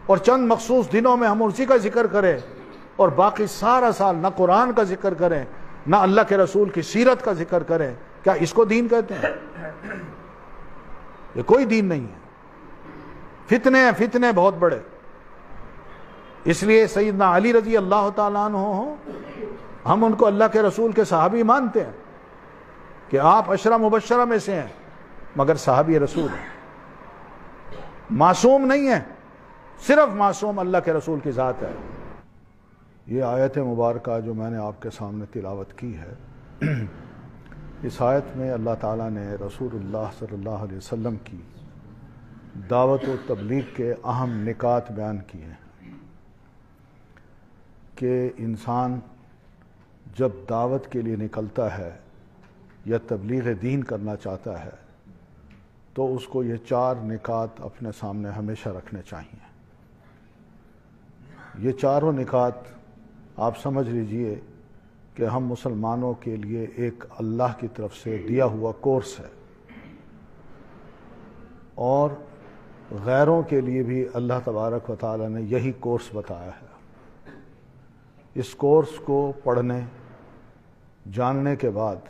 اور چند مخصوص دنوں میں ہم اسی کا ذکر کریں اور باقی سارا سال نہ قرآن کا ذکر کریں نہ اللہ کے رسول کی سیرت کا ذکر کریں، کیا اس کو دین کہتے ہیں؟ یہ کوئی دین نہیں ہے، فتنے ہیں، فتنے بہت بڑے۔ اس لیے سیدنا علی رضی اللہ تعالیٰ عنہ ہوں، ہم ان کو اللہ کے رسول کے صحابی مانتے ہیں کہ آپ عشرہ مبشرہ میں سے ہیں، مگر صحابی رسول ہیں، معصوم نہیں ہیں، صرف معصوم اللہ کے رسول کی ذات ہے۔ یہ آیت مبارکہ جو میں نے آپ کے سامنے تلاوت کی ہے، اس آیت میں اللہ تعالیٰ نے رسول اللہ صلی اللہ علیہ وسلم کی دعوت و تبلیغ کے اہم نکات بیان کیے ہیں کہ انسان جب دعوت کے لیے نکلتا ہے یا تبلیغ دین کرنا چاہتا ہے تو اس کو یہ 4 نکات اپنے سامنے ہمیشہ رکھنے چاہیے۔ یہ چاروں نکات آپ سمجھ لیجئے کہ ہم مسلمانوں کے لیے ایک اللہ کی طرف سے دیا ہوا کورس ہے، اور غیروں کے لیے بھی اللہ تبارک و تعالی نے یہی کورس بتایا ہے۔ اس کورس کو پڑھنے جاننے کے بعد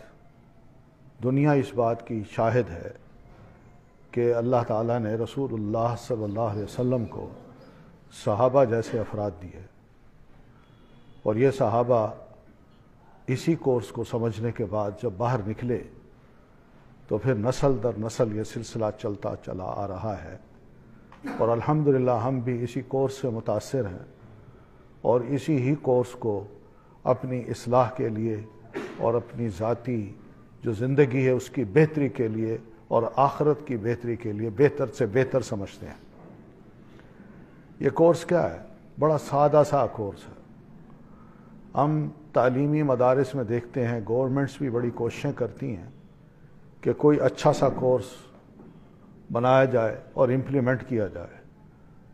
دنیا اس بات کی شاہد ہے کہ اللہ تعالیٰ نے رسول اللہ صلی اللہ علیہ وسلم کو صحابہ جیسے افراد دیے، اور یہ صحابہ اسی کورس کو سمجھنے کے بعد جب باہر نکلے تو پھر نسل در نسل یہ سلسلہ چلتا چلا آ رہا ہے، اور الحمدللہ ہم بھی اسی کورس سے متاثر ہیں، اور اسی ہی کورس کو اپنی اصلاح کے لیے اور اپنی ذاتی جو زندگی ہے اس کی بہتری کے لیے اور آخرت کی بہتری کے لیے بہتر سے بہتر سمجھتے ہیں۔ یہ کورس کیا ہے؟ بڑا سادہ سا کورس ہے۔ ہم تعلیمی مدارس میں دیکھتے ہیں، گورنمنٹس بھی بڑی کوششیں کرتی ہیں کہ کوئی اچھا سا کورس بنایا جائے اور امپلیمنٹ کیا جائے۔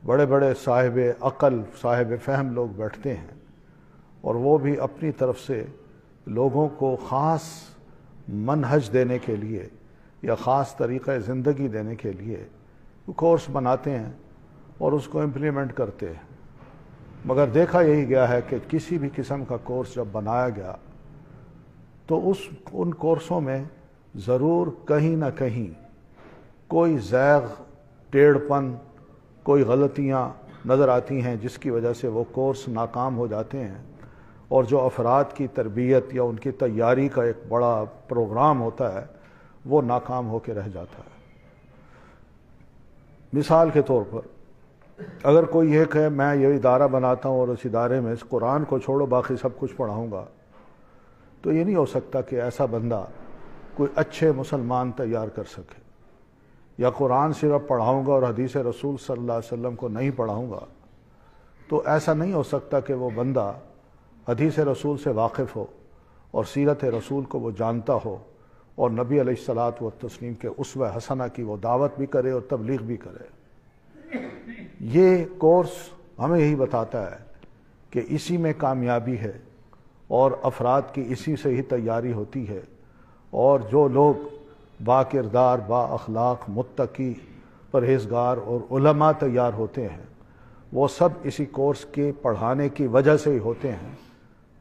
بڑے بڑے صاحب عقل، صاحب فہم لوگ بیٹھتے ہیں، اور وہ بھی اپنی طرف سے لوگوں کو خاص منہج دینے کے لیے یا خاص طریقہ زندگی دینے کے لیے کورس بناتے ہیں اور اس کو امپلیمنٹ کرتے ہیں۔ مگر دیکھا یہی گیا ہے کہ کسی بھی قسم کا کورس جب بنایا گیا تو ان کورسوں میں ضرور کہیں نہ کہیں کوئی زیغ، ٹیڑھ پن، کوئی غلطیاں نظر آتی ہیں جس کی وجہ سے وہ کورس ناکام ہو جاتے ہیں، اور جو افراد کی تربیت یا ان کی تیاری کا ایک بڑا پروگرام ہوتا ہے وہ ناکام ہو کے رہ جاتا ہے۔ مثال کے طور پر اگر کوئی یہ کہے میں یہ ادارہ بناتا ہوں اور اس ادارے میں اس قرآن کو چھوڑو باقی سب کچھ پڑھاؤں گا، تو یہ نہیں ہو سکتا کہ ایسا بندہ کوئی اچھے مسلمان تیار کر سکے۔ یا قرآن صرف پڑھاؤں گا اور حدیث رسول صلی اللہ علیہ وسلم کو نہیں پڑھاؤں گا، تو ایسا نہیں ہو سکتا کہ وہ بندہ حدیث رسول سے واقف ہو اور سیرت رسول کو وہ جانتا ہو اور نبی علیہ الصلاۃ والتسلیم کے اسوہ حسنہ کی وہ دعوت بھی کرے اور تبلیغ بھی کرے۔ یہ کورس ہمیں یہی بتاتا ہے کہ اسی میں کامیابی ہے اور افراد کی اسی سے ہی تیاری ہوتی ہے، اور جو لوگ با کردار، با اخلاق، متقی، پرہیزگار اور علماء تیار ہوتے ہیں وہ سب اسی کورس کے پڑھانے کی وجہ سے ہی ہوتے ہیں،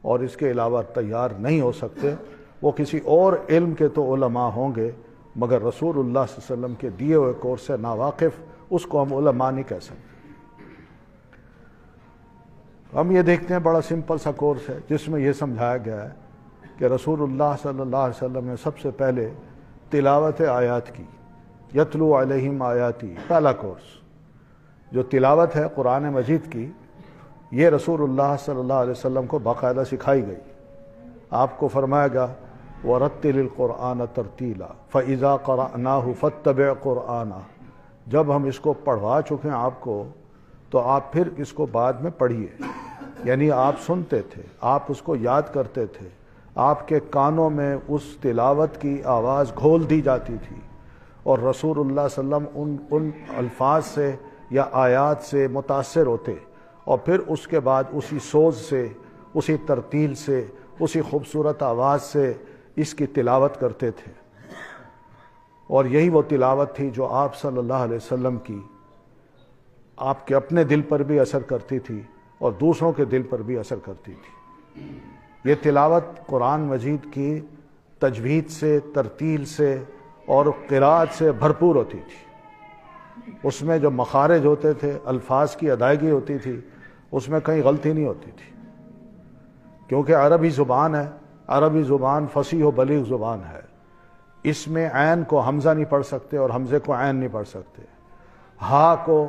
اور اس کے علاوہ تیار نہیں ہو سکتے۔ وہ کسی اور علم کے تو علماء ہوں گے مگر رسول اللہ صلی اللہ علیہ وسلم کے دیے ہوئے کورس سے ناواقف، اس کو ہم علماء نہیں کہہ سکتے۔ ہم یہ دیکھتے ہیں بڑا سمپل سا کورس ہے جس میں یہ سمجھایا گیا ہے کہ رسول اللہ صلی اللہ علیہ وسلم نے سب سے پہلے تلاوت آیات کی، یتلو علیہم آیاتی، پہلا کورس جو تلاوت ہے قرآن مجید کی، یہ رسول اللہ صلی اللہ علیہ وسلم کو باقاعدہ سکھائی گئی۔ آپ کو فرمایا گیا وَرَتِّلِ الْقُرْآنَ تَرْتِيلًا فَإِذَا قَرَأْنَاهُ فَاتَّبِعْ قُرْآنَهُ۔ جب ہم اس کو پڑھوا چکے ہیں آپ کو تو آپ پھر اس کو بعد میں پڑھیے، یعنی آپ سنتے تھے، آپ اس کو یاد کرتے تھے، آپ کے کانوں میں اس تلاوت کی آواز گھول دی جاتی تھی، اور رسول اللہ صلی اللہ علیہ وسلم ان الفاظ سے یا آیات سے متاثر ہوتے، اور پھر اس کے بعد اسی سوز سے، اسی ترتیل سے، اسی خوبصورت آواز سے اس کی تلاوت کرتے تھے۔ اور یہی وہ تلاوت تھی جو آپ صلی اللہ علیہ وسلم کی آپ کے اپنے دل پر بھی اثر کرتی تھی اور دوسروں کے دل پر بھی اثر کرتی تھی۔ یہ تلاوت قرآن مجید کی تجوید سے، ترتیل سے اور قراءت سے بھرپور ہوتی تھی۔ اس میں جو مخارج ہوتے تھے، الفاظ کی ادائیگی ہوتی تھی، اس میں کہیں غلطی نہیں ہوتی تھی، کیونکہ عربی زبان ہے، عربی زبان فصیح و بلیغ زبان ہے۔ اس میں عین کو حمزہ نہیں پڑھ سکتے اور حمزے کو عین نہیں پڑھ سکتے، ہا کو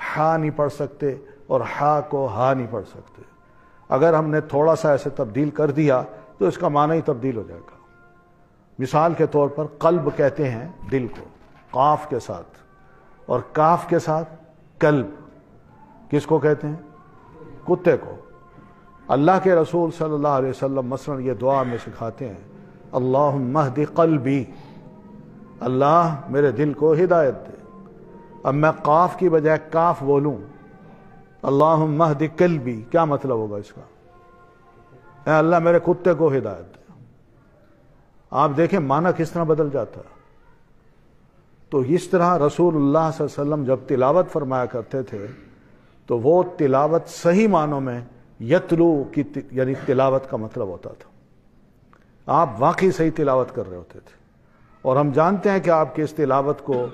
ہا نہیں پڑھ سکتے اور ہا کو ہا نہیں پڑھ سکتے۔ اگر ہم نے تھوڑا سا ایسے تبدیل کر دیا تو اس کا معنی ہی تبدیل ہو جائے گا۔ مثال کے طور پر قلب کہتے ہیں دل کو، قاف کے ساتھ، اور کاف کے ساتھ قلب کس کو کہتے ہیں؟ کتے کو۔ اللہ کے رسول صلی اللہ علیہ وسلم مثلا یہ دعا میں سکھاتے ہیں، اللہم اہد قلبی، اللہ میرے دل کو ہدایت دے۔ اب میں قاف کی بجائے کاف بولوں، اللہم اہد قلبی، کیا مطلب ہوگا اس کا؟ اے اللہ میرے کتے کو ہدایت دے۔ آپ دیکھیں معنی کس طرح بدل جاتا ہے۔ تو اس طرح رسول اللہ صلی اللہ علیہ وسلم جب تلاوت فرمایا کرتے تھے تو وہ تلاوت صحیح معنوں میں یتلو کی یعنی تلاوت کا مطلب ہوتا تھا، آپ واقعی صحیح تلاوت کر رہے ہوتے تھے۔ اور ہم جانتے ہیں کہ آپ کی اس تلاوت کو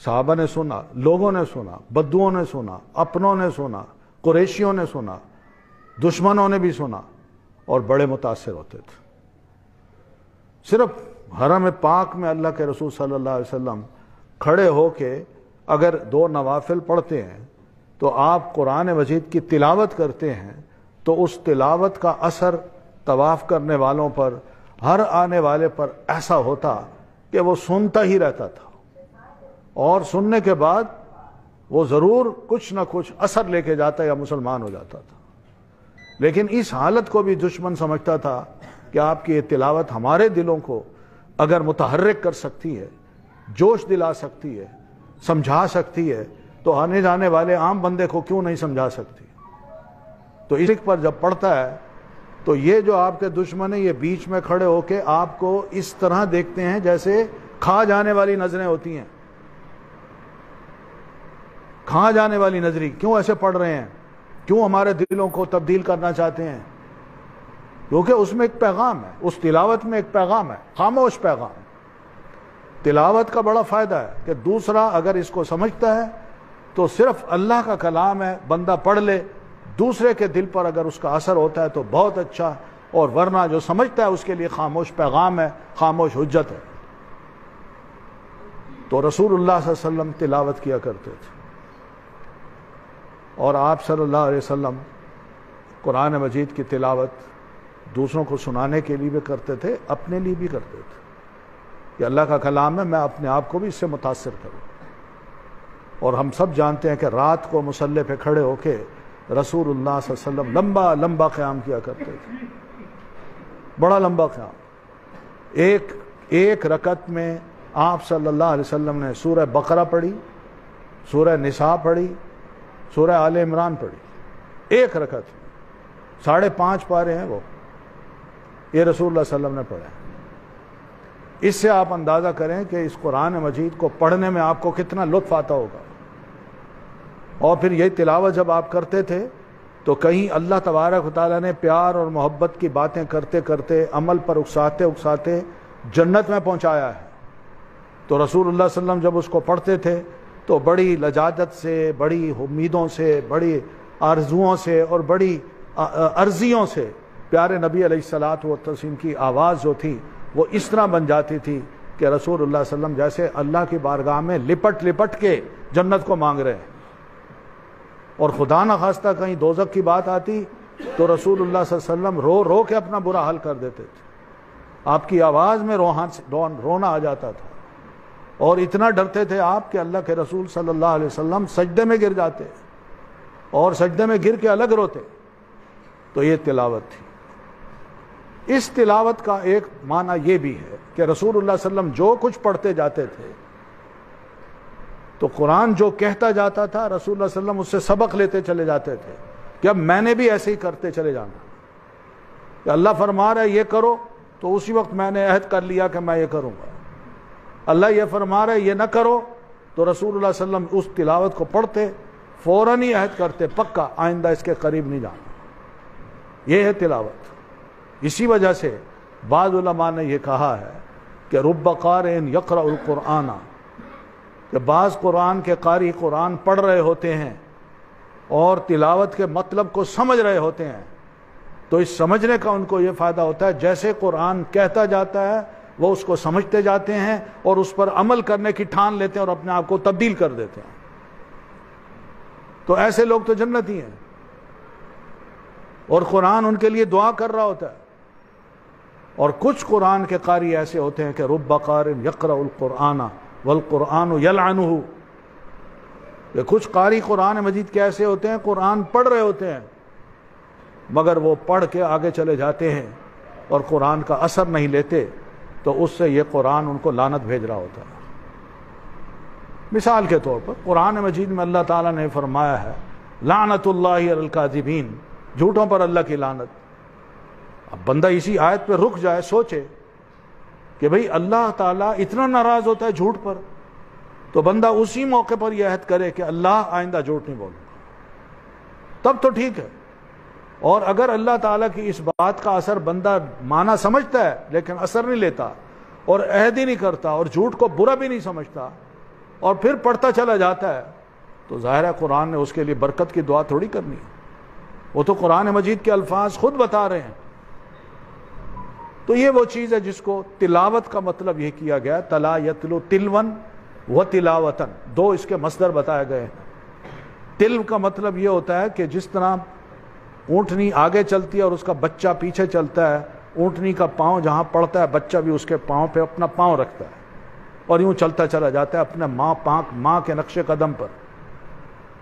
صحابہ نے سنا، لوگوں نے سنا، بدوؤں نے سنا، اپنوں نے سنا، قریشیوں نے سنا، دشمنوں نے بھی سنا اور بڑے متاثر ہوتے تھے۔ صرف حرم پاک میں اللہ کے رسول صلی اللہ علیہ وسلم کھڑے ہو کے اگر 2 نوافل پڑھتے ہیں تو آپ قرآن مجید کی تلاوت کرتے ہیں تو اس تلاوت کا اثر طواف کرنے والوں پر، ہر آنے والے پر ایسا ہوتا کہ وہ سنتا ہی رہتا تھا، اور سننے کے بعد وہ ضرور کچھ نہ کچھ اثر لے کے جاتا یا مسلمان ہو جاتا تھا۔ لیکن اس حالت کو بھی دشمن سمجھتا تھا کہ آپ کی یہ تلاوت ہمارے دلوں کو اگر متحرک کر سکتی ہے، جوش دلا سکتی ہے، سمجھا سکتی ہے، تو آنے جانے والے عام بندے کو کیوں نہیں سمجھا سکتی۔ تو اس پر جب پڑھتا ہے تو یہ جو آپ کے دشمن ہیں یہ بیچ میں کھڑے ہو کے آپ کو اس طرح دیکھتے ہیں جیسے کھا جانے والی نظریں ہوتی ہیں۔ کھا جانے والی نظری، کیوں ایسے پڑھ رہے ہیں؟ کیوں ہمارے دلوں کو تبدیل کرنا چاہتے ہیں؟ کیونکہ اس میں ایک پیغام ہے، اس تلاوت میں ایک پیغام ہے، خاموش پیغام۔ تلاوت کا بڑا فائدہ ہے کہ دوسرا اگر اس کو سمجھتا ہے تو صرف اللہ کا کلام ہے، بندہ پڑھ لے، دوسرے کے دل پر اگر اس کا اثر ہوتا ہے تو بہت اچھا، اور ورنہ جو سمجھتا ہے اس کے لیے خاموش پیغام ہے، خاموش حجت ہے۔ تو رسول اللہ صلی اللہ علیہ وسلم تلاوت کیا کرتے تھے، اور آپ صلی اللہ علیہ وسلم قرآن مجید کی تلاوت دوسروں کو سنانے کے لیے بھی کرتے تھے، اپنے لیے بھی کرتے تھے کہ اللہ کا کلام ہے، میں اپنے آپ کو بھی اس سے متاثر کروں۔ اور ہم سب جانتے ہیں کہ رات کو مصلی پہ کھڑے ہو کے رسول اللہ صلی اللہ علیہ وسلم لمبا لمبا قیام کیا کرتے تھے، بڑا لمبا قیام۔ ایک رکعت میں آپ صلی اللہ علیہ وسلم نے سورہ بقرہ پڑھی، سورہ نساء پڑھی، سورہ آل عمران پڑھی، ایک رکعت میں 5.5 پارے ہیں وہ، یہ رسول اللہ صلی اللہ علیہ وسلم نے پڑھے۔ اس سے آپ اندازہ کریں کہ اس قرآن مجید کو پڑھنے میں آپ کو کتنا لطف آتا ہوگا۔ اور پھر یہ تلاوت جب آپ کرتے تھے تو کہیں اللہ تبارک و تعالیٰ نے پیار اور محبت کی باتیں کرتے کرتے، عمل پر اکساتے اکساتے جنت میں پہنچایا ہے۔ تو رسول اللہ صلی اللہ علیہ وسلم جب اس کو پڑھتے تھے تو بڑی لجاجت سے، بڑی امیدوں سے، بڑی آرزوؤں سے اور بڑی عرضیوں سے پیارے نبی علیہ الصلوۃ والتسلیم کی آواز جو تھی وہ اس طرح بن جاتی تھی کہ رسول اللہ صلی اللہ علیہ وسلم جیسے اللہ کی بارگاہ میں لپٹ لپٹ کے جنت کو مانگ رہے ہیں۔ اور خدا نہ خواستہ کہیں دوزخ کی بات آتی تو رسول اللہ صلی اللہ علیہ وسلم رو رو کے اپنا برا حال کر دیتے تھے، آپ کی آواز میں رونا آ جاتا تھا، اور اتنا ڈرتے تھے آپ کہ اللہ کے رسول صلی اللہ علیہ وسلم سجدے میں گر جاتے اور سجدے میں گر کے الگ روتے۔ تو یہ تلاوت تھی۔ اس تلاوت کا ایک معنی یہ بھی ہے کہ رسول اللہ صلی اللہ علیہ وسلم جو کچھ پڑھتے جاتے تھے تو قرآن جو کہتا جاتا تھا رسول اللہ صلی اللہ علیہ وسلم اس سے سبق لیتے چلے جاتے تھے کہ اب میں نے بھی ایسے ہی کرتے چلے جانا، کہ اللہ فرما رہا ہے یہ کرو تو اسی وقت میں نے عہد کر لیا کہ میں یہ کروں گا، اللہ یہ فرما رہا ہے یہ نہ کرو تو رسول اللہ صلی اللہ علیہ وسلم اس تلاوت کو پڑھتے فوراً ہی عہد کرتے پکا آئندہ اس کے قریب نہیں جانا. یہ ہے تلاوت. اسی وجہ سے بعض علماء نے یہ کہا ہے کہ رب قارئ یقرأ القرآن، کہ بعض قرآن کے قاری قرآن پڑھ رہے ہوتے ہیں اور تلاوت کے مطلب کو سمجھ رہے ہوتے ہیں، تو اس سمجھنے کا ان کو یہ فائدہ ہوتا ہے جیسے قرآن کہتا جاتا ہے وہ اس کو سمجھتے جاتے ہیں اور اس پر عمل کرنے کی ٹھان لیتے ہیں اور اپنے آپ کو تبدیل کر دیتے ہیں. تو ایسے لوگ تو جنتی ہیں، اور قرآن ان کے لیے دعا کر رہا ہوتا ہے. اور کچھ قرآن کے قاری ایسے ہوتے ہیں کہ رب قارئ یقرأ القرآن والقرآن یلعنہ، کہ کچھ قاری قرآن مجید کے ایسے ہوتے ہیں قرآن پڑھ رہے ہوتے ہیں مگر وہ پڑھ کے آگے چلے جاتے ہیں اور قرآن کا اثر نہیں لیتے، تو اس سے یہ قرآن ان کو لعنت بھیج رہا ہوتا ہے. مثال کے طور پر قرآن مجید میں اللہ تعالیٰ نے فرمایا ہے لعنت اللہ علی الکاذبین، جھوٹوں پر اللہ کی لعنت. اب بندہ اسی آیت پہ رک جائے، سوچے کہ بھئی اللہ تعالیٰ اتنا ناراض ہوتا ہے جھوٹ پر، تو بندہ اسی موقع پر یہ عہد کرے کہ اللہ آئندہ جھوٹ نہیں بولوں گا، تب تو ٹھیک ہے. اور اگر اللہ تعالیٰ کی اس بات کا اثر بندہ مانا سمجھتا ہے لیکن اثر نہیں لیتا اور عہد ہی نہیں کرتا اور جھوٹ کو برا بھی نہیں سمجھتا اور پھر پڑھتا چلا جاتا ہے، تو ظاہر ہے قرآن نے اس کے لیے برکت کی دعا تھوڑی کرنی ہے. وہ تو قرآن مجید کے الفاظ خود بتا رہے ہیں. تو یہ وہ چیز ہے جس کو تلاوت کا مطلب یہ کیا گیا، تلا یتلو تلون و تلاوتن، دو اس کے مصدر بتائے گئے ہیں. تلو کا مطلب یہ ہوتا ہے کہ جس طرح اونٹنی آگے چلتی ہے اور اس کا بچہ پیچھے چلتا ہے، اونٹنی کا پاؤں جہاں پڑتا ہے بچہ بھی اس کے پاؤں پہ اپنا پاؤں رکھتا ہے اور یوں چلتا چلا جاتا ہے اپنے ماں کے نقش قدم پر.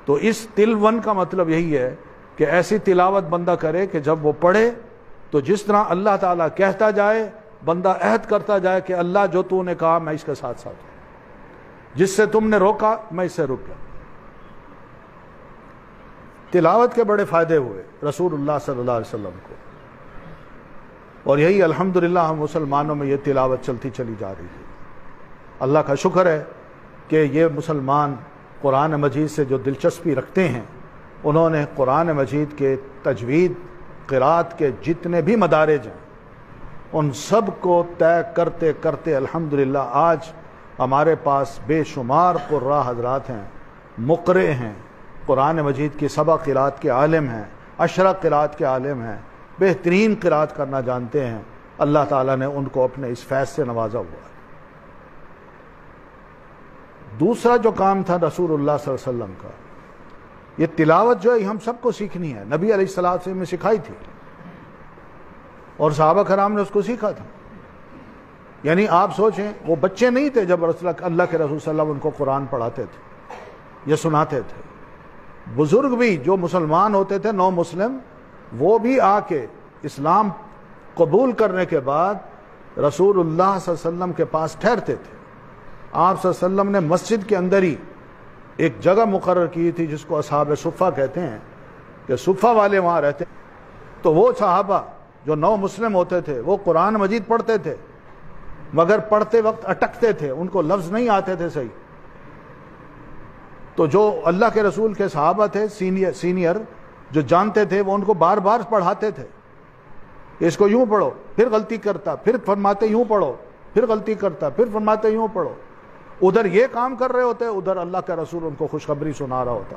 تو اس تلون کا مطلب یہی ہے کہ ایسی تلاوت بندہ کرے کہ جب وہ پڑھے تو جس طرح اللہ تعالیٰ کہتا جائے بندہ عہد کرتا جائے کہ اللہ جو تو نے کہا میں اس کے ساتھ ساتھ ہوں، جس سے تم نے روکا میں اس سے رک گیا. تلاوت کے بڑے فائدے ہوئے رسول اللہ صلی اللہ علیہ وسلم کو، اور یہی الحمدللہ ہم مسلمانوں میں یہ تلاوت چلتی چلی جا رہی ہے. اللہ کا شکر ہے کہ یہ مسلمان قرآن مجید سے جو دلچسپی رکھتے ہیں انہوں نے قرآن مجید کے تجوید قرات کے جتنے بھی مدارج ہیں ان سب کو طے کرتے کرتے الحمدللہ آج ہمارے پاس بے شمار قراء حضرات ہیں، مقرئ ہیں، قرآن مجید کی 7 قرات کے عالم ہیں، 10 قرات کے عالم ہیں، بہترین قرات کرنا جانتے ہیں. اللہ تعالیٰ نے ان کو اپنے اس فیض سے نوازا ہوا ہے. دوسرا جو کام تھا رسول اللہ صلی اللہ علیہ وسلم کا، یہ تلاوت جو ہے ہم سب کو سیکھنی ہے. نبی علیہ السلام نے سکھائی تھی اور صحابہ کرام نے اس کو سیکھا تھا. یعنی آپ سوچیں وہ بچے نہیں تھے جب اللہ کے رسول صلی اللہ علیہ وسلم ان کو قرآن پڑھاتے تھے یا سناتے تھے. بزرگ بھی جو مسلمان ہوتے تھے نو مسلم، وہ بھی آ کے اسلام قبول کرنے کے بعد رسول اللہ صلی اللہ علیہ وسلم کے پاس ٹھہرتے تھے. آپ صلی اللہ علیہ وسلم نے مسجد کے اندر ہی ایک جگہ مقرر کی تھی جس کو اصحاب صفہ کہتے ہیں، کہ صفہ والے وہاں رہتے. تو وہ صحابہ جو نو مسلم ہوتے تھے وہ قرآن مجید پڑھتے تھے مگر پڑھتے وقت اٹکتے تھے، ان کو لفظ نہیں آتے تھے صحیح. تو جو اللہ کے رسول کے صحابہ تھے سینئر جو جانتے تھے وہ ان کو بار بار پڑھاتے تھے، اس کو یوں پڑھو، پھر غلطی کرتا، پھر فرماتے یوں پڑھو، پھر غلطی کرتا، پھر فرماتے یوں پڑھو. ادھر یہ کام کر رہے ہوتے، ادھر اللہ کا رسول ان کو خوشخبری سنا رہا ہوتا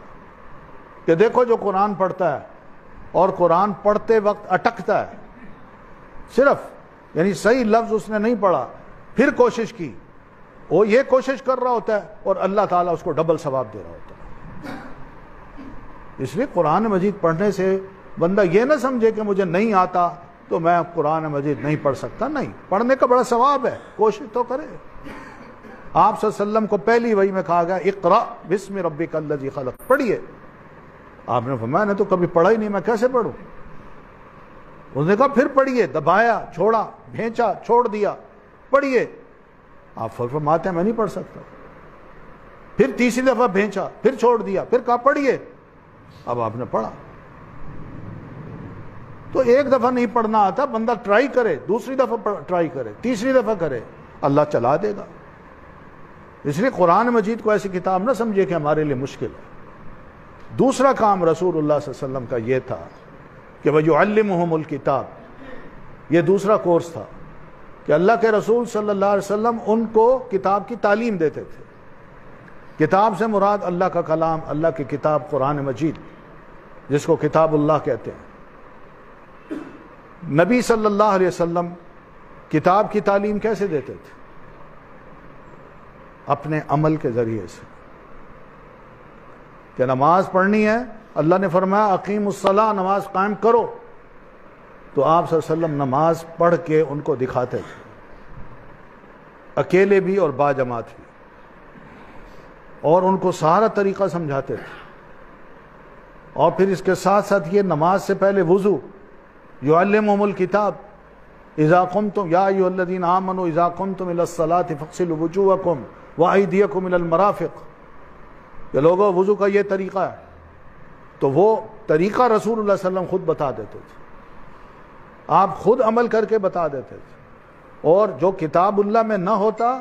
کہ دیکھو جو قرآن پڑھتا ہے اور قرآن پڑھتے وقت اٹکتا ہے، صرف یعنی صحیح لفظ اس نے نہیں پڑھا، پھر کوشش کی، وہ یہ کوشش کر رہا ہوتا ہے اور اللہ تعالیٰ اس کو ڈبل ثواب دے رہا ہوتا ہے. اس لیے قرآن مجید پڑھنے سے بندہ یہ نہ سمجھے کہ مجھے نہیں آتا تو میں قرآن مجید نہیں پڑھ سکتا. نہیں، پڑھنے کا بڑا ثواب ہے، کوشش تو کرے. آپ صلی اللہ علیہ وسلم کو پہلی وحی میں کہا گیا اقرأ بسم ربک الذی خلق، پڑھیے. آپ نے فرمایا میں نے تو کبھی پڑھا ہی نہیں، میں کیسے پڑھوں؟ اس نے کہا پھر پڑھیے، دبایا، چھوڑا، بھینچا، چھوڑ دیا، پڑھیے. آپ فرماتے ہیں میں نہیں پڑھ سکتا. پھر تیسری دفعہ بھینچا، پھر چھوڑ دیا، پھر کہا پڑھیے. اب آپ نے پڑھا. تو ایک دفعہ نہیں پڑھنا آتا، بندہ ٹرائی کرے، دوسری دفعہ ٹرائی کرے، تیسری دفعہ کرے، اللہ چلا دے گا. اس لیے قرآن مجید کو ایسی کتاب نہ سمجھے کہ ہمارے لیے مشکل ہے. دوسرا کام رسول اللہ صلی اللہ علیہ وسلم کا یہ تھا کہ وَيُعَلِّمُهُمُ الْكِتَابِ، یہ دوسرا کورس تھا کہ اللہ کے رسول صلی اللہ علیہ وسلم ان کو کتاب کی تعلیم دیتے تھے۔ کتاب سے مراد اللہ کا کلام، اللہ کی کتاب قرآن مجید، جس کو کتاب اللہ کہتے ہیں۔ نبی صلی اللہ علیہ وسلم کتاب کی تعلیم کیسے دیتے تھے؟ اپنے عمل کے ذریعے سے، کہ نماز پڑھنی ہے، اللہ نے فرمایا اقیم الصلاۃ، نماز قائم کرو، تو آپ صلی اللہ علیہ وسلم نماز پڑھ کے ان کو دکھاتے تھے، اکیلے بھی اور با جماعت بھی، اور ان کو سارا طریقہ سمجھاتے تھے۔ اور پھر اس کے ساتھ ساتھ یہ نماز سے پہلے وضو، یعلمہم الکتاب اذا قمتم یا ایھا الذین آمنوا اذا قمتم الی الصلاۃ فاغسلوا وجوہکم وایدیکم الی المرافق، کہ لوگوں وضو کا یہ طریقہ ہے، تو وہ طریقہ رسول اللہ صلی اللہ علیہ وسلم خود بتا دیتے تھے، آپ خود عمل کر کے بتا دیتے تھے۔ اور جو کتاب اللہ میں نہ ہوتا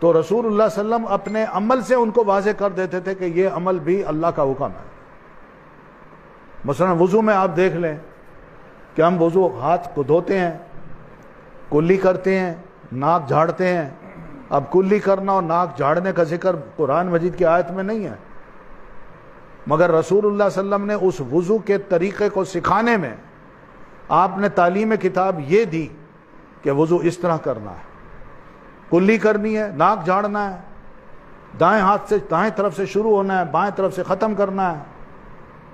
تو رسول اللہ صلی اللہ علیہ وسلم اپنے عمل سے ان کو واضح کر دیتے تھے کہ یہ عمل بھی اللہ کا حکم ہے۔ مثلا وضو میں آپ دیکھ لیں کہ ہم وضو ہاتھ کو دھوتے ہیں، کلی کرتے ہیں، ناک جھاڑتے ہیں۔ اب کلی کرنا اور ناک جھاڑنے کا ذکر قرآن مجید کی آیت میں نہیں ہے، مگر رسول اللہ صلی اللہ علیہ وسلم نے اس وضو کے طریقے کو سکھانے میں آپ نے تعلیم کتاب یہ دی کہ وضو اس طرح کرنا ہے، کلی کرنی ہے، ناک جھاڑنا ہے، دائیں ہاتھ سے دائیں طرف سے شروع ہونا ہے، بائیں طرف سے ختم کرنا ہے،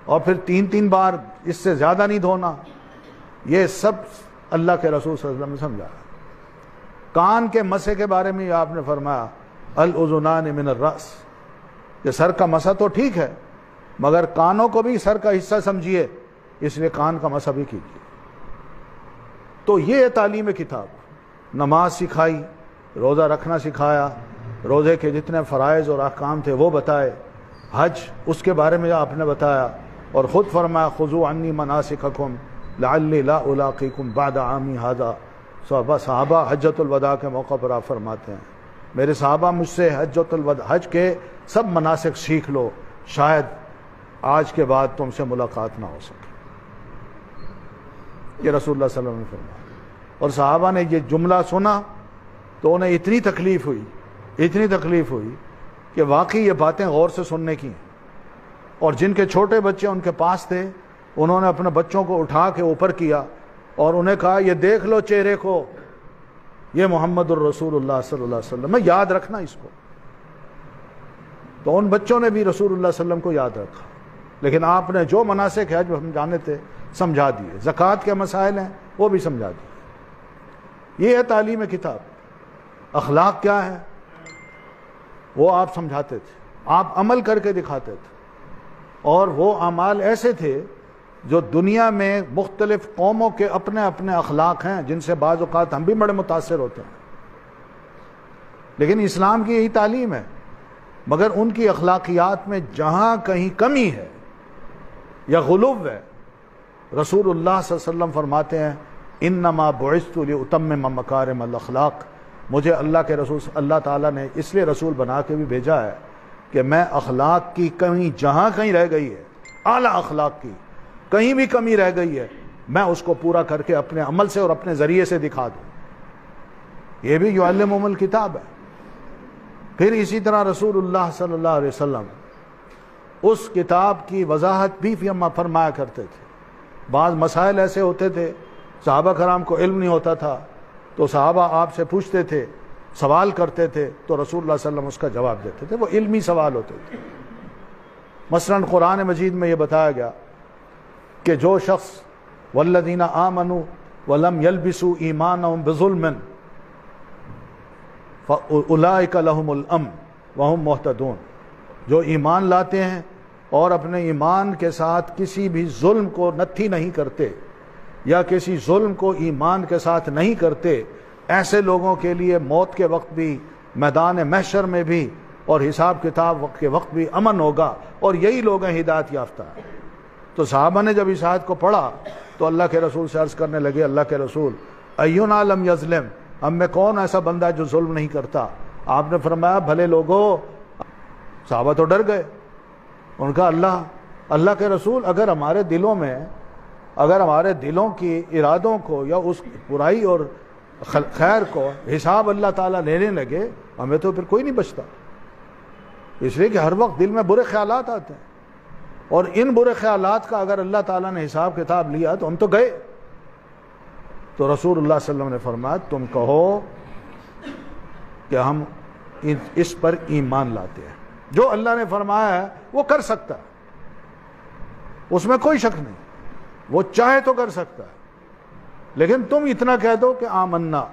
اور پھر 3 بار، اس سے زیادہ نہیں دھونا۔ یہ سب اللہ کے رسول صلی اللہ علیہ وسلم نے سمجھایا۔ کان کے مسح کے بارے میں آپ نے فرمایا الاذنان من الراس، کہ سر کا مسح تو ٹھیک ہے مگر کانوں کو بھی سر کا حصہ سمجھیے، اس لیے کان کا مسح بھی کیجیے۔ تو یہ تعلیم کتاب، نماز سکھائی، روزہ رکھنا سکھایا، روزے کے جتنے فرائض اور احکام تھے وہ بتائے، حج اس کے بارے میں آپ نے بتایا، اور خود فرمایا خذوا عنی مناسککم لعلی لا الاقیکم بعد عامی ھذا۔ صحابہ حجۃ الوداع کے موقع پر آپ فرماتے ہیں میرے صحابہ مجھ سے حجۃ الوداع، حج کے سب مناسک سیکھ لو، شاید آج کے بعد تم سے ملاقات نہ ہو سکے۔ یہ رسول اللہ صلی اللہ علیہ وسلم نے فرمایا، اور صحابہ نے یہ جملہ سنا تو انہیں اتنی تکلیف ہوئی کہ واقعی یہ باتیں غور سے سننے کی ہیں۔ اور جن کے چھوٹے بچے ان کے پاس تھے، انہوں نے اپنے بچوں کو اٹھا کے اوپر کیا اور انہیں کہا یہ دیکھ لو چہرے کو، یہ محمد الرسول اللہ صلی اللہ علیہ وسلم، میں یاد رکھنا اس کو۔ تو ان بچوں نے بھی رسول اللہ صلی اللہ علیہ وسلم کو یاد رکھا، لیکن آپ نے جو مناسک ہے جو ہم جانے تھے سمجھا دیے، زکوٰۃ کے مسائل ہیں وہ بھی سمجھا دیے۔ یہ ہے تعلیم کتاب۔ اخلاق کیا ہے وہ آپ سمجھاتے تھے، آپ عمل کر کے دکھاتے تھے، اور وہ اعمال ایسے تھے جو دنیا میں مختلف قوموں کے اپنے اپنے اخلاق ہیں جن سے بعض اوقات ہم بھی بڑے متاثر ہوتے ہیں، لیکن اسلام کی یہی تعلیم ہے۔ مگر ان کی اخلاقیات میں جہاں کہیں کمی ہے یا غلو ہے، رسول اللہ صلی اللہ علیہ وسلم فرماتے ہیں انما بعثت لاتمم مکارم الاخلاق، مجھے اللہ تعالیٰ نے اس لیے رسول بنا کے بھی بھیجا ہے کہ میں اخلاق کی کمی جہاں کہیں رہ گئی ہے، اعلیٰ اخلاق کی کہیں بھی کمی رہ گئی ہے، میں اس کو پورا کر کے اپنے عمل سے اور اپنے ذریعے سے دکھا دوں۔ یہ بھی یعلمہم الکتاب ہے۔ پھر اسی طرح رسول اللہ صلی اللہ علیہ وسلم اس کتاب کی وضاحت بھی فرمایا کرتے تھے۔ بعض مسائل ایسے ہوتے تھے صحابہ کرام کو علم نہیں ہوتا تھا، تو صحابہ آپ سے پوچھتے تھے، سوال کرتے تھے، تو رسول اللہ صلی اللہ علیہ وسلم اس کا جواب دیتے تھے، وہ علمی سوال ہوتے تھے۔ مثلا قرآن مجید میں یہ بتایا گیا کہ جو شخص والذین آمنوا ولم یلبسوا ایمانہم بظلم فاولئک لہم الامن وہم مہتدون، جو ایمان لاتے ہیں اور اپنے ایمان کے ساتھ کسی بھی ظلم کو نتھی نہیں کرتے یا کسی ظلم کو ایمان کے ساتھ نہیں کرتے، ایسے لوگوں کے لیے موت کے وقت بھی، میدان محشر میں بھی اور حساب کتاب کے وقت بھی امن ہوگا، اور یہی لوگ ہیں ہدایت یافتہ۔ تو صحابہ نے جب اس آیت کو پڑھا تو اللہ کے رسول سے عرض کرنے لگے اللہ کے رسول اینا لم یظلم، ہم میں کون ایسا بندہ ہے جو ظلم نہیں کرتا؟ آپ نے فرمایا بھلے لوگوں، صحابہ تو ڈر گئے ان کا اللہ کے رسول اگر ہمارے دلوں کی ارادوں کو یا اس برائی اور خیر کو حساب اللہ تعالیٰ لینے لگے ہمیں تو پھر کوئی نہیں بچتا، اس لیے کہ ہر وقت دل میں برے خیالات آتے ہیں، اور ان برے خیالات کا اگر اللہ تعالیٰ نے حساب کتاب لیا تو ہم تو گئے۔ تو رسول اللہ صلی اللہ علیہ وسلم نے فرمایا تم کہو کہ ہم اس پر ایمان لاتے ہیں، جو اللہ نے فرمایا ہے وہ کر سکتا ہے، اس میں کوئی شک نہیں، وہ چاہے تو کر سکتا ہے، لیکن تم اتنا کہہ دو کہ آمنا،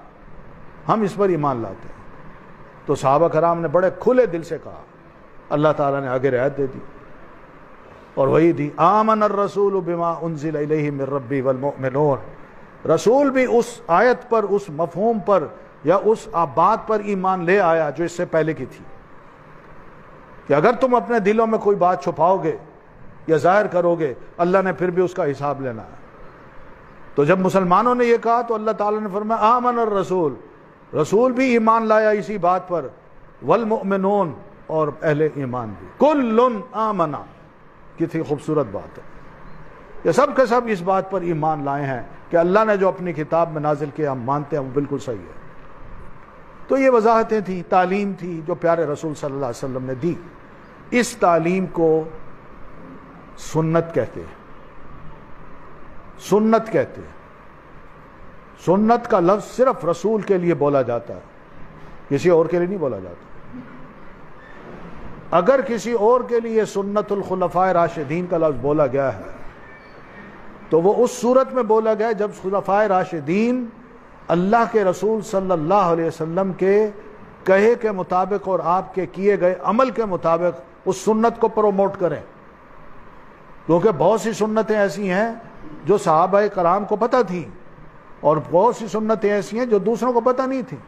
ہم اس پر ایمان لاتے ہیں۔ تو صحابہ کرام نے بڑے کھلے دل سے کہا، اللہ تعالیٰ نے آگے رعایت دے دی اور وہی دی، آمن الرسول بما انزل الیہ من ربی والمؤمنون، رسول بھی اس آیت پر، اس مفہوم پر یا اس بات پر ایمان لے آیا جو اس سے پہلے کی تھی، کہ اگر تم اپنے دلوں میں کوئی بات چھپاؤ گے یا ظاہر کرو گے اللہ نے پھر بھی اس کا حساب لینا ہے۔ تو جب مسلمانوں نے یہ کہا تو اللہ تعالیٰ نے فرمایا آمن الرسول، رسول بھی ایمان لایا اسی بات پر، والمؤمنون، اور اہل ایمان بھی، کل آمنا، کتنی خوبصورت بات ہے، یہ سب کے سب اس بات پر ایمان لائے ہیں کہ اللہ نے جو اپنی کتاب میں نازل کیا ہم مانتے ہیں وہ بالکل صحیح ہے۔ تو یہ وضاحتیں تھیں، تعلیم تھی جو پیارے رسول صلی اللہ علیہ وسلم نے دی۔ اس تعلیم کو سنت کہتے ہیں، سنت کہتے ہیں۔ سنت کا لفظ صرف رسول کے لیے بولا جاتا ہے، کسی اور کے لیے نہیں بولا جاتا۔ اگر کسی اور کے لیے سنت الخلفاء راشدین کا لفظ بولا گیا ہے تو وہ اس صورت میں بولا گیا جب خلفاء راشدین اللہ کے رسول صلی اللہ علیہ وسلم کے کہے کے مطابق اور آپ کے کیے گئے عمل کے مطابق اس سنت کو پروموٹ کریں، کیونکہ بہت سی سنتیں ایسی ہیں جو صحابہ کرام کو پتہ تھیں اور بہت سی سنتیں ایسی ہیں جو دوسروں کو پتہ نہیں تھیں۔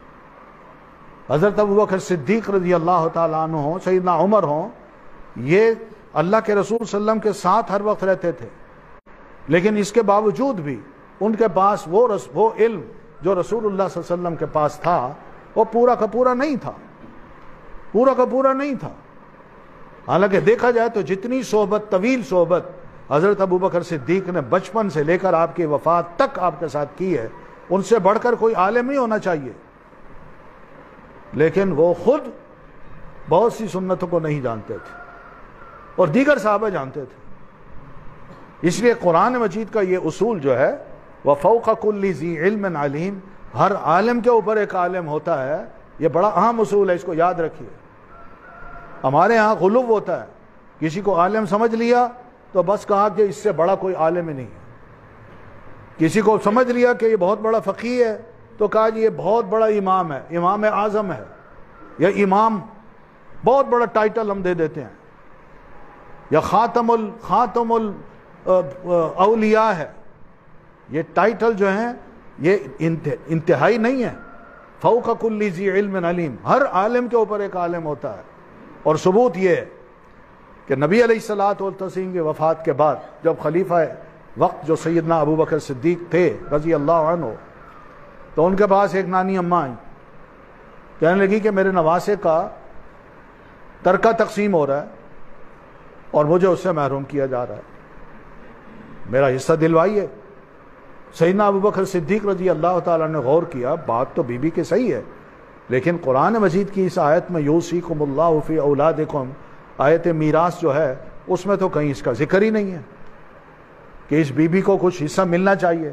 حضرت ابوبکر صدیق رضی اللہ تعالیٰ عنہ ہوں، سیدنا عمر ہوں، یہ اللہ کے رسول صلی اللہ علیہ وسلم کے ساتھ ہر وقت رہتے تھے، لیکن اس کے باوجود بھی ان کے پاس وہ علم جو رسول اللہ صلی اللہ علیہ وسلم کے پاس تھا وہ پورا کا پورا نہیں تھا، پورا کا پورا نہیں تھا۔ حالانکہ دیکھا جائے تو جتنی صحبت، طویل صحبت حضرت ابوبکر صدیق نے بچپن سے لے کر آپ کی وفات تک آپ کے ساتھ کی ہے، ان سے بڑھ کر کوئی عالم نہیں ہونا چاہیے، لیکن وہ خود بہت سی سنتوں کو نہیں جانتے تھے اور دیگر صحابہ جانتے تھے۔ اس لیے قرآن مجید کا یہ اصول جو ہے وَفَوْقَ كُلِّ ذِي عِلْمٍ عَلِيمٍ، ہر عالم کے اوپر ایک عالم ہوتا ہے، یہ بڑا اہم اصول ہے، اس کو یاد رکھیے۔ ہمارے ہاں غلو ہوتا ہے، کسی کو عالم سمجھ لیا تو بس کہا کہ اس سے بڑا کوئی عالم ہی نہیں ہے، کسی کو سمجھ لیا کہ یہ بہت بڑا فقیہ ہے تو کہا جی یہ بہت بڑا امام ہے، امام اعظم ہے، یا امام، بہت بڑا ٹائٹل ہم دے دیتے ہیں، یا خاتم الاولیاء ہے۔ یہ ٹائٹل جو ہیں یہ انتہائی نہیں ہے۔ فوق کل ذی علم علیم، ہر عالم کے اوپر ایک عالم ہوتا ہے، اور ثبوت یہ ہے کہ نبی علیہ الصلوۃ والتسلیم کی وفات کے بعد جب خلیفہ وقت جو سیدنا ابوبکر صدیق تھے رضی اللہ عنہ، تو ان کے پاس ایک نانی اماں آئیں، کہنے لگی کہ میرے نواسے کا ترکہ تقسیم ہو رہا ہے اور مجھے اس سے محروم کیا جا رہا ہے، میرا حصہ دلوائیے۔ سیدنا ابوبکر صدیق رضی اللہ تعالیٰ نے غور کیا، بات تو بی بی کی صحیح ہے، لیکن قرآن مجید کی اس آیت میں یوصیکم اللہ فی اولادکم، آیت میراث جو ہے اس میں تو کہیں اس کا ذکر ہی نہیں ہے کہ اس بی بی کو کچھ حصہ ملنا چاہیے۔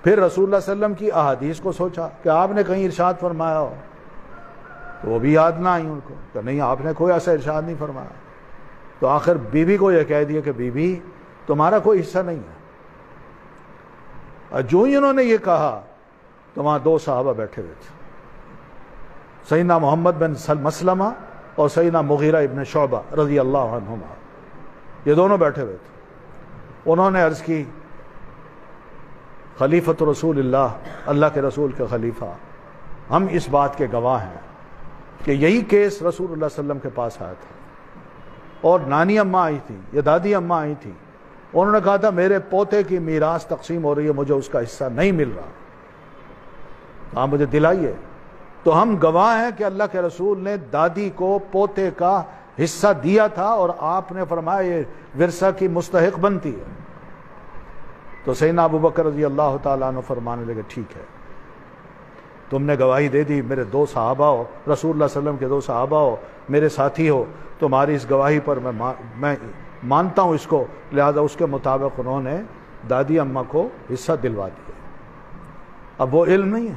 پھر رسول اللہ صلی اللہ علیہ وسلم کی احادیث کو سوچا کہ آپ نے کہیں ارشاد فرمایا ہو، تو وہ بھی یاد نہ آئی ان کو کہ نہیں آپ نے کوئی ایسا ارشاد نہیں فرمایا۔ تو آخر بی بی کو یہ کہہ دیا کہ بی بی تمہارا کوئی حصہ نہیں ہے۔ اور جو ہی انہوں نے یہ کہا تو وہاں دو صحابہ بیٹھے ہوئے تھے، سیدنا محمد بن مسلمہ اور سیدنا مغیرہ ابن شعبہ رضی اللہ عنہما، یہ دونوں بیٹھے ہوئے تھے۔ انہوں نے عرض کی خلیفۃ رسول اللہ، اللہ کے رسول کے خلیفہ، ہم اس بات کے گواہ ہیں کہ یہی کیس رسول اللہ صلی اللہ علیہ وسلم کے پاس آیا تھا، اور نانی اماں آئی تھی یا دادی اماں آئی تھی، انہوں نے کہا تھا میرے پوتے کی میراث تقسیم ہو رہی ہے، مجھے اس کا حصہ نہیں مل رہا، آپ مجھے دلائیے۔ تو ہم گواہ ہیں کہ اللہ کے رسول نے دادی کو پوتے کا حصہ دیا تھا اور آپ نے فرمایا یہ ورثہ کی مستحق بنتی ہے. تو سیدنا ابو بکر رضی اللہ تعالیٰ عنہ فرمانے لگے ٹھیک ہے، تم نے گواہی دے دی، میرے دو صحابہ ہو، رسول اللہ صلی اللہ علیہ وسلم کے دو صحابہ ہو، میرے ساتھی ہو، تمہاری اس گواہی پر میں مانتا ہوں اس کو. لہذا اس کے مطابق انہوں نے دادی اماں کو حصہ دلوا دیا. اب وہ علم نہیں ہے،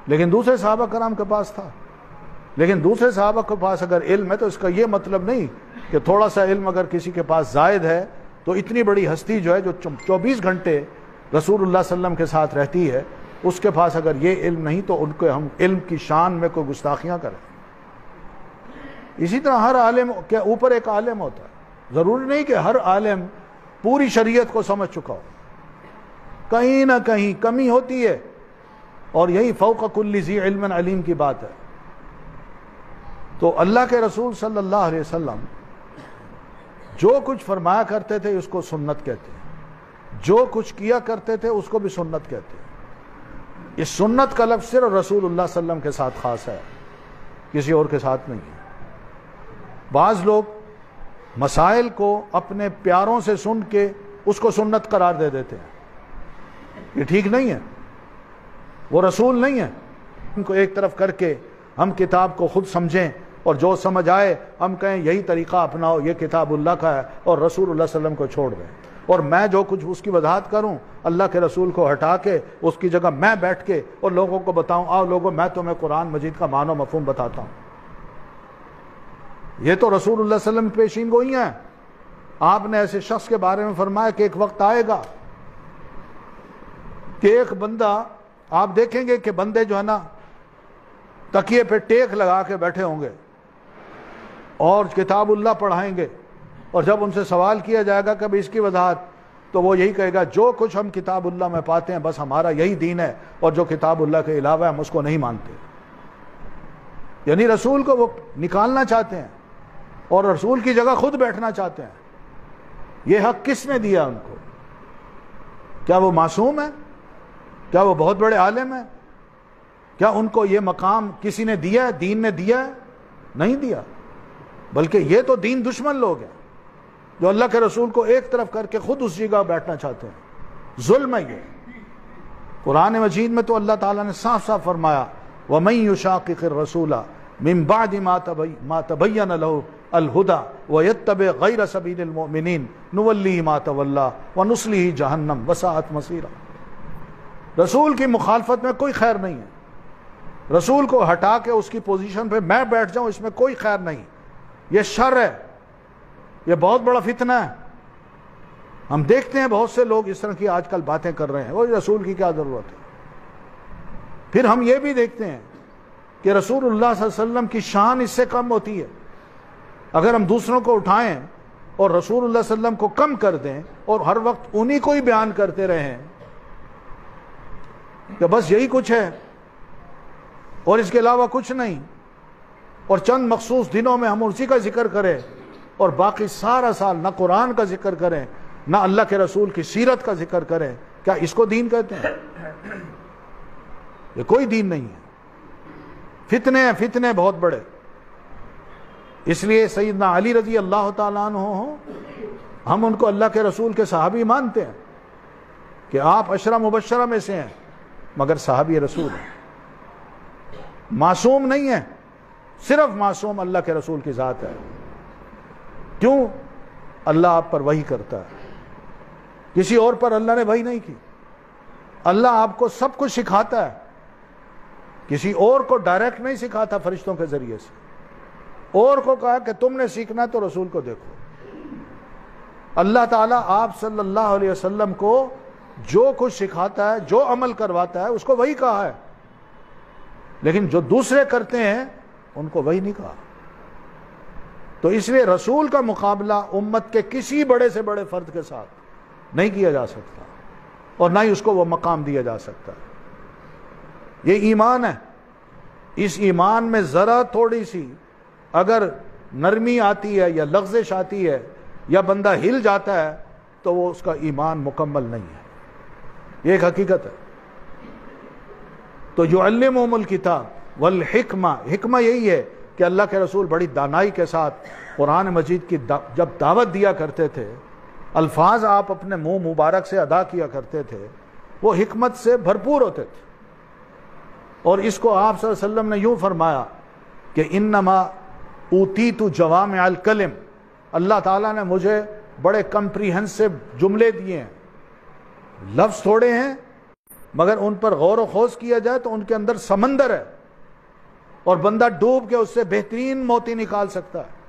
لیکن دوسرے صحابہ کرام کے پاس تھا. لیکن دوسرے صحابہ کے پاس اگر علم ہے تو اس کا یہ مطلب نہیں کہ تھوڑا سا علم اگر کسی کے پاس زائد ہے تو اتنی بڑی ہستی جو ہے جو 24 گھنٹے رسول اللہ صلی اللہ علیہ وسلم کے ساتھ رہتی ہے، اس کے پاس اگر یہ علم نہیں تو ان کو ہم علم کی شان میں کوئی گستاخیاں کریں. اسی طرح ہر عالم کے اوپر ایک عالم ہوتا ہے. ضروری نہیں کہ ہر عالم پوری شریعت کو سمجھ چکا ہو، کہیں نہ کہیں کمی ہوتی ہے، اور یہی فوق کل ذی علم علیم کی بات ہے. تو اللہ کے رسول صلی اللہ علیہ وسلم جو کچھ فرمایا کرتے تھے اس کو سنت کہتے ہیں، جو کچھ کیا کرتے تھے اس کو بھی سنت کہتے ہیں. اس سنت کا لفظ صرف رسول اللہ صلی اللہ علیہ وسلم کے ساتھ خاص ہے، کسی اور کے ساتھ نہیں ہے. بعض لوگ مسائل کو اپنے پیاروں سے سن کے اس کو سنت قرار دے دیتے ہیں. یہ ٹھیک نہیں ہے، وہ رسول نہیں ہے. ان کو ایک طرف کر کے ہم کتاب کو خود سمجھیں اور جو سمجھ آئے ہم کہیں یہی طریقہ اپناؤ، یہ کتاب اللہ کا ہے، اور رسول اللہ صلی اللہ علیہ وسلم کو چھوڑ دیں. اور میں جو کچھ اس کی وضاحت کروں اللہ کے رسول کو ہٹا کے اس کی جگہ میں بیٹھ کے اور لوگوں کو بتاؤں آؤ لوگوں میں تمہیں قرآن مجید کا معنی و مفہوم بتاتا ہوں. یہ تو رسول اللہ صلی اللہ علیہ وسلم پیشین گوئی ہیں. آپ نے ایسے شخص کے بارے میں فرمایا کہ ایک وقت آئے گا کہ ایک بندہ، آپ دیکھیں گے کہ بندے جو ہے نا تکیے پہ ٹیک لگا کے بیٹھے ہوں گے اور کتاب اللہ پڑھائیں گے، اور جب ان سے سوال کیا جائے گا کبھی اس کی وضاحت تو وہ یہی کہے گا جو کچھ ہم کتاب اللہ میں پاتے ہیں بس ہمارا یہی دین ہے، اور جو کتاب اللہ کے علاوہ ہم اس کو نہیں مانتے. یعنی رسول کو وہ نکالنا چاہتے ہیں اور رسول کی جگہ خود بیٹھنا چاہتے ہیں. یہ حق کس نے دیا ان کو؟ کیا وہ معصوم ہے؟ کیا وہ بہت بڑے عالم ہیں؟ کیا ان کو یہ مقام کسی نے دیا ہے؟ دین نے دیا ہے؟ نہیں دیا. بلکہ یہ تو دین دشمن لوگ ہیں جو اللہ کے رسول کو ایک طرف کر کے خود اس جگہ بیٹھنا چاہتے ہیں. ظلم ہے یہ. قرآن مجید میں تو اللہ تعالیٰ نے صاف صاف فرمایا وَمَن يُشَاقِقِ الرَّسُولَ مِن بَعْدِ مَا تَبَيَّنَ لَهُ الْهُدَى وَيَتَّبِعْ غَيْرَ سَبِيلِ الْمُؤْمِنِينَ نُوَلِّهِ مَا تَوَلَّى وَنُصْلِهِ جَهَنَّمَ وَسَاءَتْ مَصِيرًا. رسول کی مخالفت میں کوئی خیر نہیں ہے. رسول کو ہٹا کے اس کی پوزیشن پہ میں بیٹھ جاؤں اس میں کوئی خیر نہیں. یہ شر ہے، یہ بہت بڑا فتنہ ہے. ہم دیکھتے ہیں بہت سے لوگ اس طرح کی آج کل باتیں کر رہے ہیں، وہ رسول کی کیا ضرورت ہے. پھر ہم یہ بھی دیکھتے ہیں کہ رسول اللہ صلی اللہ علیہ وسلم کی شان اس سے کم ہوتی ہے. اگر ہم دوسروں کو اٹھائیں اور رسول اللہ صلی اللہ علیہ وسلم کو کم کر دیں اور ہر وقت انہی کو ہی بیان کرتے رہیں کہ بس یہی کچھ ہے اور اس کے علاوہ کچھ نہیں، اور چند مخصوص دنوں میں ہم اسی کا ذکر کریں اور باقی سارا سال نہ قرآن کا ذکر کریں نہ اللہ کے رسول کی سیرت کا ذکر کریں، کیا اس کو دین کہتے ہیں؟ یہ کوئی دین نہیں ہے. فتنے ہیں، فتنے بہت بڑے. اس لیے سیدنا علی رضی اللہ تعالیٰ عنہ ہم ان کو اللہ کے رسول کے صحابی مانتے ہیں کہ آپ عشرہ مبشرہ میں سے ہیں، مگر صحابی رسول ہیں. معصوم نہیں ہے، صرف معصوم اللہ کے رسول کی ذات ہے. کیوں؟ اللہ آپ پر وحی کرتا ہے، کسی اور پر اللہ نے وحی نہیں کی. اللہ آپ کو سب کچھ سکھاتا ہے، کسی اور کو ڈائریکٹ نہیں سکھاتا فرشتوں کے ذریعے سے. اور کو کہا کہ تم نے سیکھنا تو رسول کو دیکھو. اللہ تعالیٰ آپ صلی اللہ علیہ وسلم کو جو کچھ سکھاتا ہے، جو عمل کرواتا ہے اس کو وہی کہا ہے، لیکن جو دوسرے کرتے ہیں ان کو وہی نہیں کہا. تو اس لیے رسول کا مقابلہ امت کے کسی بڑے سے بڑے فرد کے ساتھ نہیں کیا جا سکتا اور نہ ہی اس کو وہ مقام دیا جا سکتا. یہ ایمان ہے. اس ایمان میں ذرا تھوڑی سی اگر نرمی آتی ہے یا لغزش آتی ہے یا بندہ ہل جاتا ہے تو وہ اس کا ایمان مکمل نہیں ہے. یہ ایک حقیقت ہے. تو یعلمہم الکتاب والحکمہ، حکمہ یہی ہے کہ اللہ کے رسول بڑی دانائی کے ساتھ قرآن مجید کی جب دعوت دیا کرتے تھے، الفاظ آپ اپنے منہ مبارک سے ادا کیا کرتے تھے، وہ حکمت سے بھرپور ہوتے تھے. اور اس کو آپ صلی اللہ علیہ وسلم نے یوں فرمایا کہ انما اوتیت جوامع الکلم، اللہ تعالیٰ نے مجھے بڑے کمپریہنسو جملے دیے ہیں، لفظ تھوڑے ہیں مگر ان پر غور و خوض کیا جائے تو ان کے اندر سمندر ہے، اور بندہ ڈوب کے اس سے بہترین موتی نکال سکتا ہے.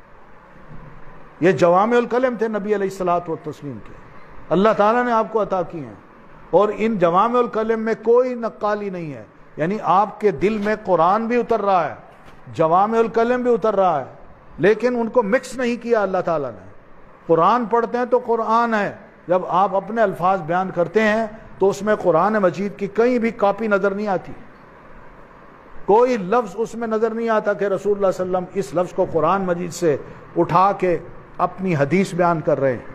یہ جوامع الکلم تھے نبی علیہ الصلوۃ والتسلیم کے، اللہ تعالیٰ نے آپ کو عطا کی ہیں. اور ان جوامع الکلم میں کوئی نقالی نہیں ہے، یعنی آپ کے دل میں قرآن بھی اتر رہا ہے، جوامع الکلم بھی اتر رہا ہے، لیکن ان کو مکس نہیں کیا اللہ تعالیٰ نے. قرآن پڑھتے ہیں تو قرآن ہے، جب آپ اپنے الفاظ بیان کرتے ہیں تو اس میں قرآن مجید کی کہیں بھی کاپی نظر نہیں آتی، کوئی لفظ اس میں نظر نہیں آتا کہ رسول اللہ صلی اللہ علیہ وسلم اس لفظ کو قرآن مجید سے اٹھا کے اپنی حدیث بیان کر رہے ہیں.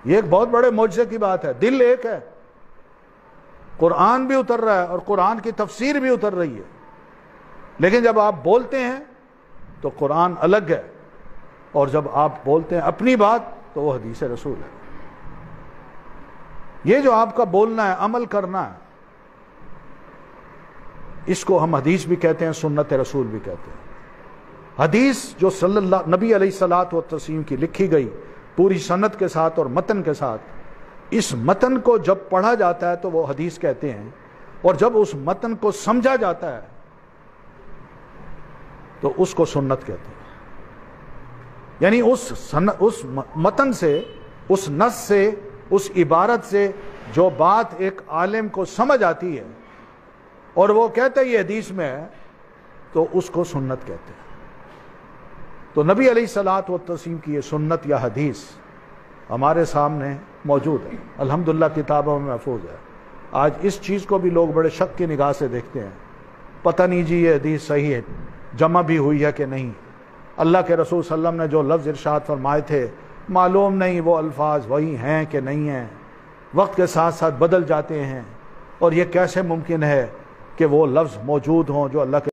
یہ ایک بہت بڑے معجزے کی بات ہے. دل ایک ہے، قرآن بھی اتر رہا ہے اور قرآن کی تفسیر بھی اتر رہی ہے، لیکن جب آپ بولتے ہیں تو قرآن الگ ہے، اور جب آپ بولتے ہیں اپنی بات تو وہ حدیث رسول ہے. یہ جو آپ کا بولنا ہے، عمل کرنا ہے، اس کو ہم حدیث بھی کہتے ہیں، سنت رسول بھی کہتے ہیں. حدیث جو نبی علیہ الصلوۃ والتسلیم کی لکھی گئی پوری سند کے ساتھ اور متن کے ساتھ، اس متن کو جب پڑھا جاتا ہے تو وہ حدیث کہتے ہیں، اور جب اس متن کو سمجھا جاتا ہے تو اس کو سنت کہتے ہیں. یعنی اس متن سے، اس نص سے، اس عبارت سے جو بات ایک عالم کو سمجھ آتی ہے اور وہ کہتے ہیں یہ حدیث میں ہے، تو اس کو سنت کہتے ہیں. تو نبی علیہ الصلوۃ والتسلیم کی یہ سنت یا حدیث ہمارے سامنے موجود ہے، الحمدللہ کتابوں میں محفوظ ہے. آج اس چیز کو بھی لوگ بڑے شک کی نگاہ سے دیکھتے ہیں، پتہ نہیں جی یہ حدیث صحیح ہے، جمع بھی ہوئی ہے کہ نہیں. اللہ کے رسول صلی اللہ علیہ وسلم نے جو لفظ ارشاد فرمائے تھے معلوم نہیں وہ الفاظ وہی ہیں کہ نہیں ہیں، وقت کے ساتھ ساتھ بدل جاتے ہیں، اور یہ کیسے ممکن ہے کہ وہ لفظ موجود ہوں جو اللہ کے